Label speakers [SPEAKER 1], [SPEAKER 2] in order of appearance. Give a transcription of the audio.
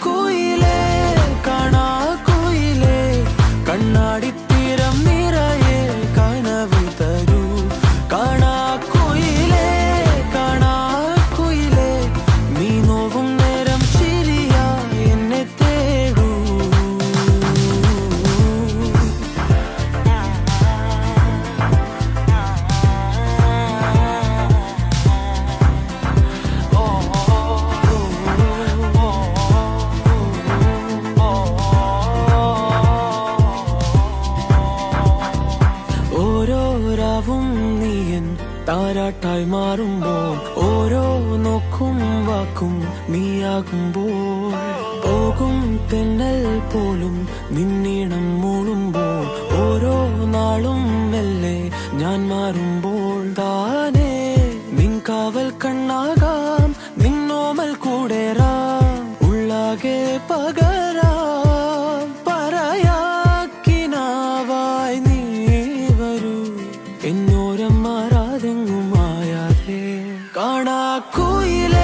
[SPEAKER 1] കുയിലേ കാണാ കുയിലേ കണ്ണാടി തീരം നിറയെ കനവ് തരൂ കാണാ കുയിലേ നീ നോവും നേരം ചിരിയാ എന്നെ തേടൂ താരാട്ടായി മാറുമ്പോൾ ഓരോ നോക്കും വാക്കും നീയാകുമ്പോൾ പോകും തെന്നൽ പോലും നിന്നീണം മൂളുമ്പോൾ ഓരോ നാളും മെല്ലെ ഞാൻ മാറുമ്പോൾ താനേ നിൻ കാവൽ കണ്ണാകാം നിന്നോമൽ കൂടേറാം ഉള്ളാകെ പകരാം പറയാക്കിനാവായി നീ വരൂ എന്നോരം മാറാതെങ്ങുമായാതെ കാണാ കുയിലേ